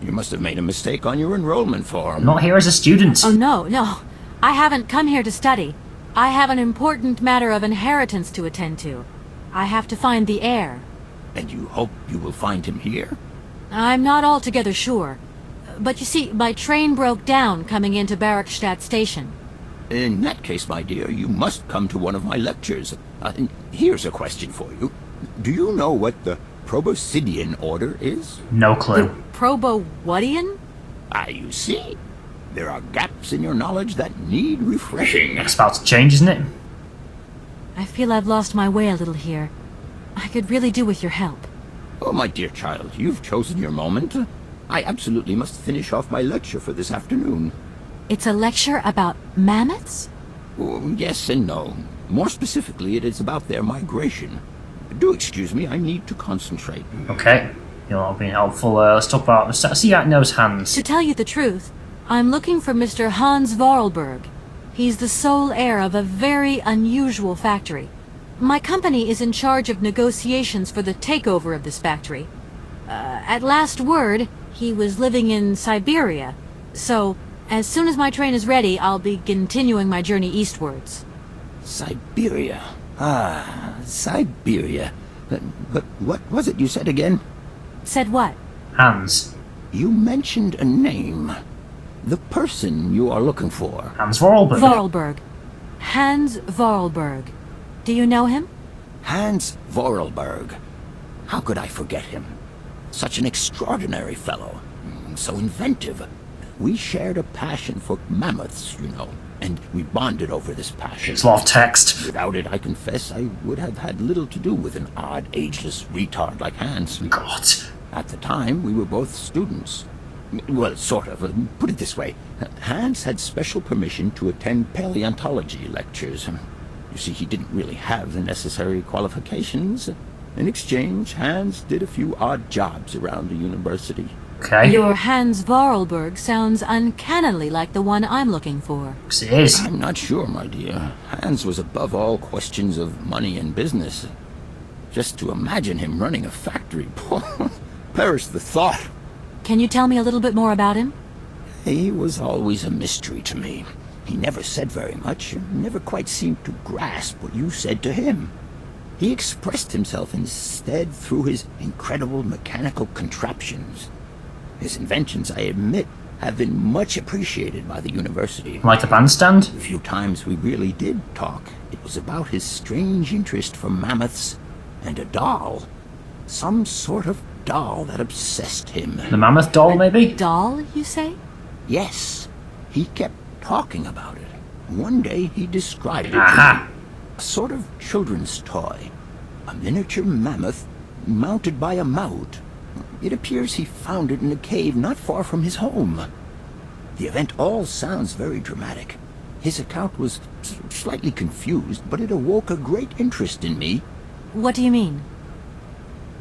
You must have made a mistake on your enrollment form. I'm not here as a student. Oh, no. I haven't come here to study. I have an important matter of inheritance to attend to. I have to find the heir. And you hope you will find him here? I'm not altogether sure. But you see, my train broke down coming into Barrockstadt station. In that case, my dear, you must come to one of my lectures. Here's a question for you. Do you know what the Proboscidean order is? No clue. Probo-whatian? You see? There are gaps in your knowledge that need refreshing. It's about to change, isn't it? I feel I've lost my way a little here. I could really do with your help. Oh, my dear child, you've chosen your moment. I absolutely must finish off my lecture for this afternoon. It's a lecture about mammoths? Oh, yes and no. More specifically, it is about their migration. Do excuse me, I need to concentrate. Okay, you're not being helpful. Let's talk about... See how it knows Hans. To tell you the truth, I'm looking for Mr. Hans Vorarlberg. He's the sole heir of a very unusual factory. My company is in charge of negotiations for the takeover of this factory. At last word, he was living in Syberia. So, as soon as my train is ready, I'll be continuing my journey eastwards. Syberia. Syberia. But what was it you said again? Said what? Hans. You mentioned a name. The person you are looking for. Hans Vorarlberg. Vorarlberg. Hans Vorarlberg. Do you know him? Hans Vorarlberg. How could I forget him? Such an extraordinary fellow. So inventive. We shared a passion for mammoths, you know, and we bonded over this passion. It's a lot of text. Without it, I confess, I would have had little to do with an odd, ageless retard like Hans. God. At the time, we were both students. Well, sort of. Put it this way. Hans had special permission to attend paleontology lectures. You see, he didn't really have the necessary qualifications. In exchange, Hans did a few odd jobs around the university. Okay. Your Hans Vorarlberg sounds uncannily like the one I'm looking for. It is. I'm not sure, my dear. Hans was above all questions of money and business. Just to imagine him running a factory, perish the thought. Can you tell me a little bit more about him? He was always a mystery to me. He never said very much, never quite seemed to grasp what you said to him. He expressed himself instead through his incredible mechanical contraptions. His inventions, I admit, have been much appreciated by the university. Like the bandstand? The few times we really did talk, it was about his strange interest for mammoths and a doll. Some sort of doll that obsessed him. The mammoth doll, maybe? Doll, you say? Yes. He kept talking about it. One day he described it Aha! to me. A sort of children's toy. A miniature mammoth mounted by a mout. It appears he found it in a cave not far from his home. The event all sounds very dramatic. His account was slightly confused, but it awoke a great interest in me. What do you mean?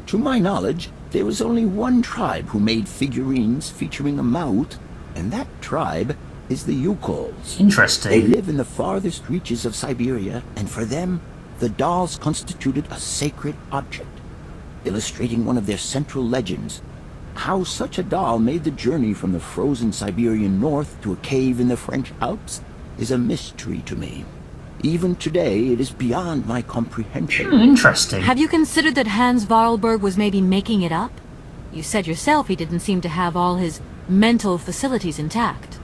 To my knowledge, there was only one tribe who made figurines featuring a mout, and that tribe is the Yukols. Interesting. They live in the farthest reaches of Syberia, and for them, the dolls constituted a sacred object, illustrating one of their central legends. How such a doll made the journey from the frozen Siberian north to a cave in the French Alps is a mystery to me. Even today, it is beyond my comprehension. Interesting. Have you considered that Hans Vorarlberg was maybe making it up? You said yourself he didn't seem to have all his mental facilities intact.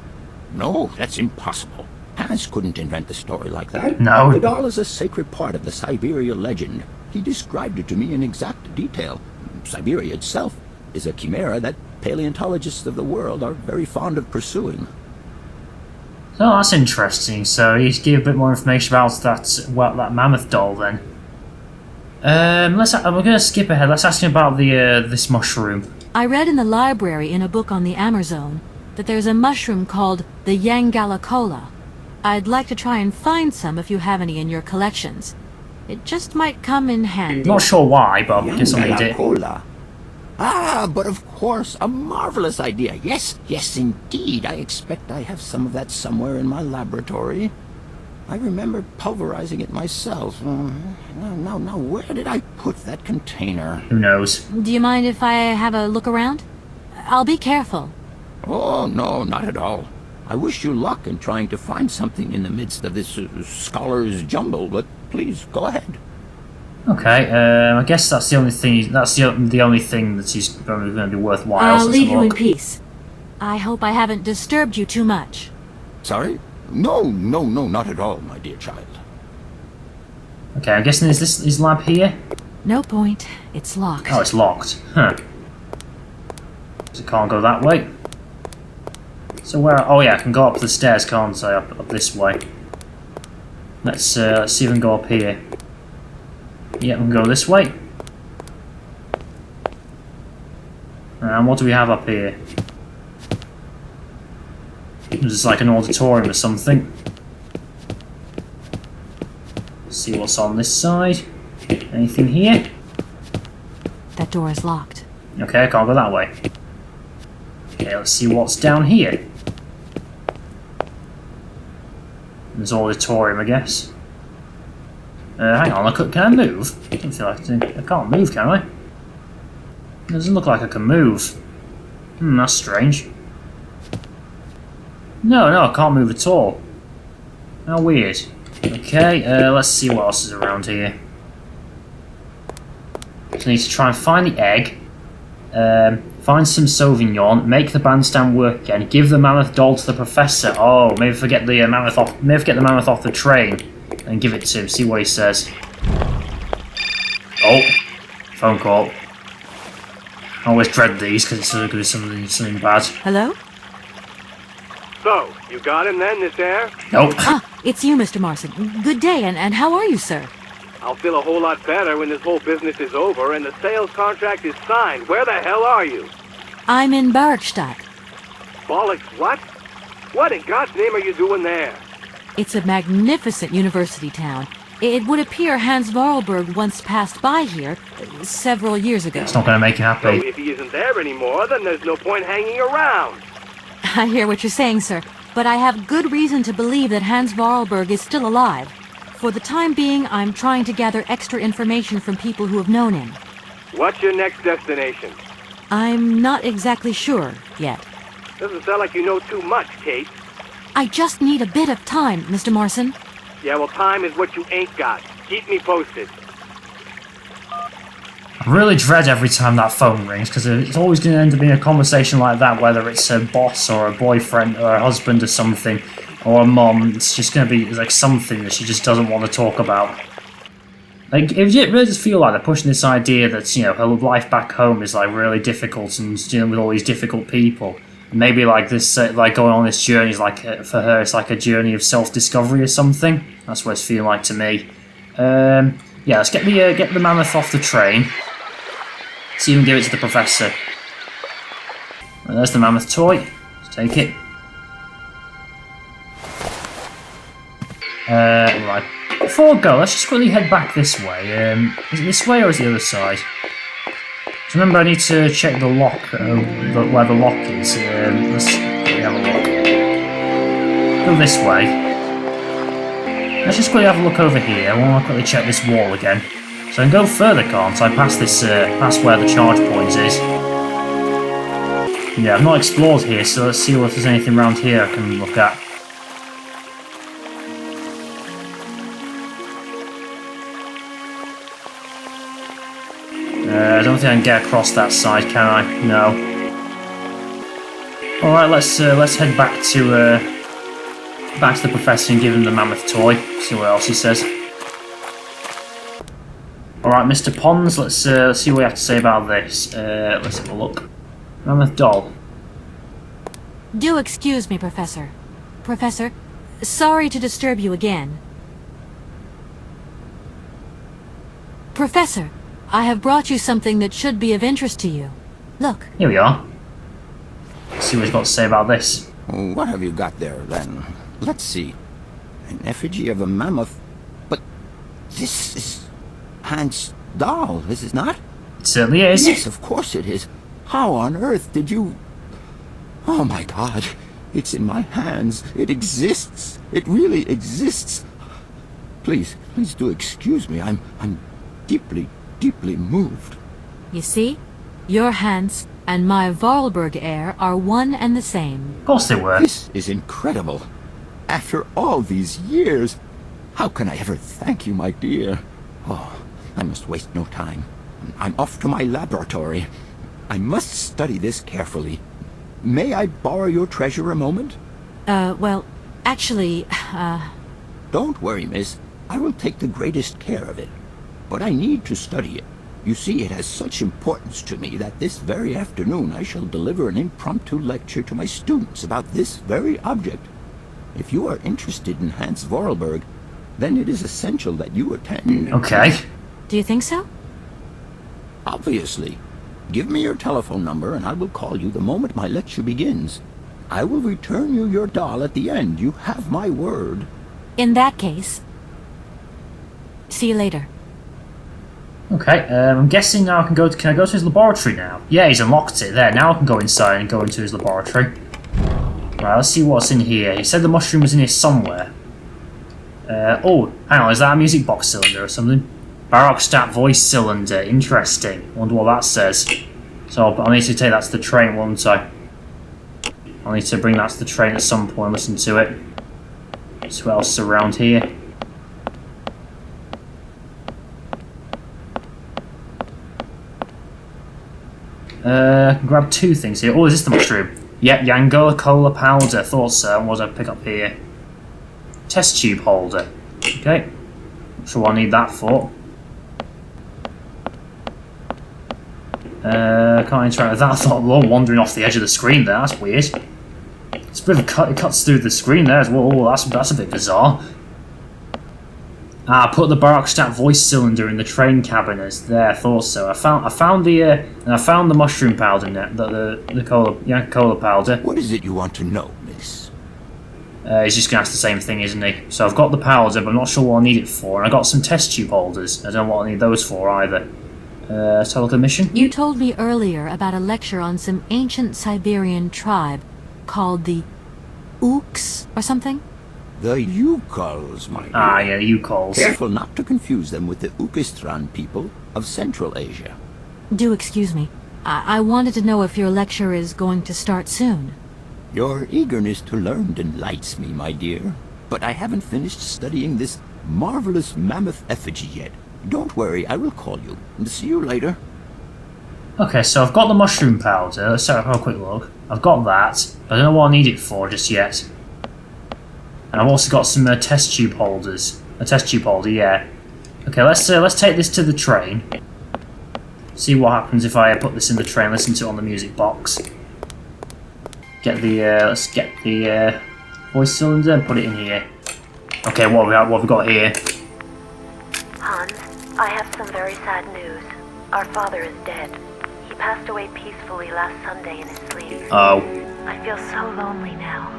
No, that's impossible. Hans couldn't invent a story like that. No. The doll is a sacred part of the Syberia legend. He described it to me in exact detail. Syberia itself is a chimera that paleontologists of the world are very fond of pursuing. Oh, that's interesting. So you gave a bit more information about that mammoth doll then. We're going to skip ahead. Let's ask him about this mushroom. I read in the library in a book on the Amazon that there's a mushroom called the Yangalacola. I'd like to try and find some if you have any in your collections. It just might come in handy. Not sure why, but I guess I'll need it. Ah, but of course, a marvelous idea. Yes, yes, indeed. I expect I have some of that somewhere in my laboratory. I remember pulverizing it myself. Now, where did I put that container? Who knows? Do you mind if I have a look around? I'll be careful. Oh, no, not at all. I wish you luck in trying to find something in the midst of this scholar's jumble, but please, go ahead. Okay, I guess that's the only thing. That's the only thing that is probably going to be worthwhile. I'll leave you in peace. I hope I haven't disturbed you too much. Sorry? No, not at all, my dear child. Okay, I'm guessing is this his lab here? No point. It's locked. Oh, it's locked. Huh. So can't go that way. So where... Oh yeah, I can go up the stairs, can't I? Up this way. Let's see if I can go up here. Yeah, we can go this way. And what do we have up here? It's like an auditorium or something. Let's see what's on this side. Anything here? That door is locked. Okay, I can't go that way. Okay, let's see what's down here. There's auditorium, I guess. Hang on, can I move? I don't feel like I can't move, can I? It doesn't look like I can move. That's strange. No, I can't move at all. How weird. Okay, let's see what else is around here. So I need to try and find the egg. Find some Sauvignon, make the bandstand work again, give the mammoth doll to the professor. Oh, maybe forget the mammoth off the train and give it to him, see what he says. Oh, phone call. I always dread these because it's going to be something bad. Hello? So, you got him then, this heir? Nope. It's you, Mr. Marson. Good day, and how are you, sir? I'll feel a whole lot better when this whole business is over and the sales contract is signed. Where the hell are you? I'm in Barrockstadt. Bollocks, what? What in God's name are you doing there? It's a magnificent university town. It would appear Hans Vorarlberg once passed by here several years ago. It's not going to make you happy. So if he isn't there anymore, then there's no point hanging around. I hear what you're saying, sir, but I have good reason to believe that Hans Vorarlberg is still alive. For the time being, I'm trying to gather extra information from people who have known him. What's your next destination? I'm not exactly sure yet. Doesn't sound like you know too much, Kate. I just need a bit of time, Mr. Morrison. Yeah, well, time is what you ain't got. Keep me posted. I really dread every time that phone rings because it's always going to end up being a conversation like that, whether it's a boss or a boyfriend or a husband or something, or a mom. It's just going to be like something that she just doesn't want to talk about. Like, it really does feel like they're pushing this idea that, you know, her life back home is like really difficult and dealing with all these difficult people. Maybe like this, like going on this journey is like for her, it's like a journey of self-discovery or something. That's what it's feeling like to me. Yeah, let's get the mammoth off the train. See if we can give it to the professor. And there's the mammoth toy. Let's take it. Right. Before I go, let's just quickly head back this way. Is it this way or is it the other side? So remember, I need to check the lock, where the lock is. Let's have a look. Go this way. Let's just quickly have a look over here. I want to quickly check this wall again. So I can go further, can't I? Past this, past where the charge point is. Yeah, I've not explored here, so let's see if there's anything around here I can look at. I don't think I can get across that side, can I? No. Alright, let's head back to the professor and give him the mammoth toy. See what else he says. Alright, Mr. Pons, let's see what we have to say about this. Let's have a look. Mammoth doll. Do excuse me, Professor. Professor, sorry to disturb you again. Professor, I have brought you something that should be of interest to you. Look. Here we are. Let's see what he's got to say about this. What have you got there, then? Let's see. An effigy of a mammoth. But this is Hans' doll, is it not? It certainly is. Yes, of course it is. How on earth did you... Oh my God. It's in my hands. It exists. It really exists. Please do excuse me. I'm deeply moved. You see? Your Hans and my Vorarlberg heir are one and the same. Of course they were. This is incredible. After all these years, how can I ever thank you, my dear? Oh, I must waste no time. I'm off to my laboratory. I must study this carefully. May I borrow your treasure a moment? Well, actually, Don't worry, miss. I will take the greatest care of it. but I need to study it. You see, it has such importance to me that this very afternoon I shall deliver an impromptu lecture to my students about this very object. If you are interested in Hans Vorarlberg, then it is essential that you attend. Okay. Do you think so? Obviously. Give me your telephone number and I will call you the moment my lecture begins. I will return you your doll at the end. You have my word. In that case, see you later. Okay, I'm guessing now can I go to his laboratory now? Yeah, he's unlocked it there. Now I can go inside and go into his laboratory. Right, let's see what's in here. He said the mushroom was in here somewhere. Oh, hang on, is that a music box cylinder or something? Barrockstadt voice cylinder, interesting. Wonder what that says. So I'll need to take that to the train, won't I? I'll need to bring that to the train at some point and listen to it. See what else is around here. I can grab two things here. Oh, is this the mushroom? Yep, Yangola cola powder. Thought so. What did I pick up here? Test tube holder. Okay. Not sure what I need that for. Can't interact with that. I thought, well, wandering off the edge of the screen there. That's weird. It's a bit of a cut. It cuts through the screen there as well. Oh, that's a bit bizarre. Ah, I put the Barrockstadt voice cylinder in the train cabin as there. I thought so. I found the mushroom powder net, the cola powder. What is it you want to know, miss? He's just gonna ask the same thing, isn't he? So I've got the powder, but I'm not sure what I need it for. And I got some test tube holders. I don't know what I need those for either. Let's have a look at the mission. You told me earlier about a lecture on some ancient Siberian tribe called the Ooks or something? The Yukols, my dear. Ah, yeah, the Yukols. Careful not to confuse them with the Ukistran people of Central Asia. Do excuse me. I wanted to know if your lecture is going to start soon. Your eagerness to learn delights me, my dear. But I haven't finished studying this marvelous mammoth effigy yet. Don't worry, I will call you. See you later. Okay, so I've got the mushroom powder. Let's have a quick look. I've got that, but I don't know what I need it for just yet. And I've also got some test tube holders. A test tube holder, yeah. Okay, let's take this to the train. See what happens if I put this in the train. Listen to it on the music box. Let's get the voice cylinder and put it in here. Okay, what have we got here? Hans, I have some very sad news. Our father is dead. He passed away peacefully last Sunday in his sleep. Oh. I feel so lonely now.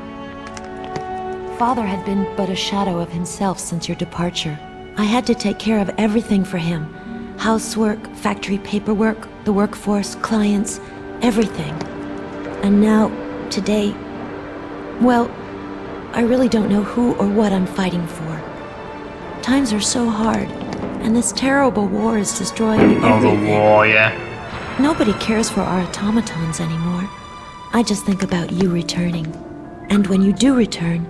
Father had been but a shadow of himself since your departure. I had to take care of everything for him. Housework, factory paperwork, the workforce, clients, everything. And now, today, well, I really don't know who or what I'm fighting for. Times are so hard, and this terrible war is destroying everything. Oh, the war, yeah. Nobody cares for our automatons anymore. I just think about you returning. And when you do return,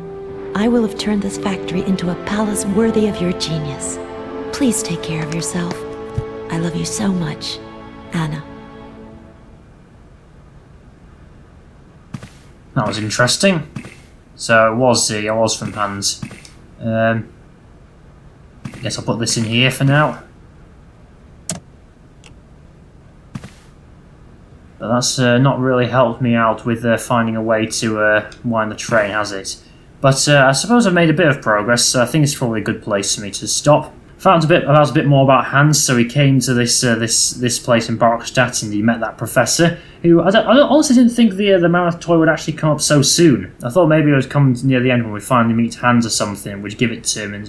I will have turned this factory into a palace worthy of your genius. Please take care of yourself. I love you so much, Anna. That was interesting. So it was from Hans. Guess I'll put this in here for now. But that's not really helped me out with finding a way to wind the train, has it? But I suppose I've made a bit of progress, so I think it's probably a good place for me to stop. Found out a bit more about Hans, so he came to this place in Barrockstadt and he met that professor, who I honestly didn't think the mammoth toy would actually come up so soon. I thought maybe it would come near the end when we finally meet Hans or something, we'd give it to him and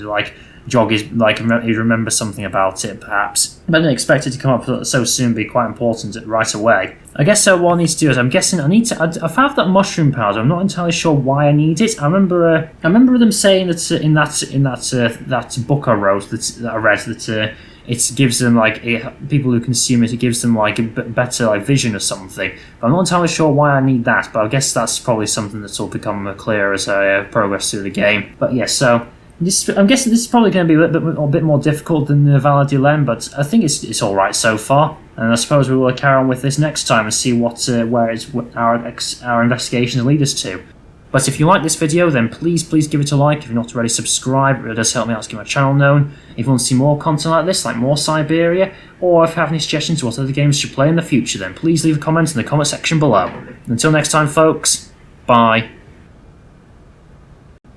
jog his, he'd remember something about it, perhaps. But I didn't expect it to come up so soon, be quite important right away. I guess what I need to do is, I'm guessing I found that mushroom powder. I'm not entirely sure why I need it. I remember them saying that in that book I wrote that I read that it gives them people who consume it gives them a better vision or something. But I'm not entirely sure why I need that. But I guess that's probably something that will become clear as I progress through the game. But yeah, so. I'm guessing this is probably going to be a bit more difficult than the Vala du Lem, but I think it's all right so far. And I suppose we will carry on with this next time and see where our investigations lead us to. But if you like this video, then please give it a like. If you're not already subscribed, it does help me out to get my channel known. If you want to see more content like this, like more Syberia, or if you have any suggestions to what other games you should play in the future, then please leave a comment in the comment section below. Until next time, folks, bye.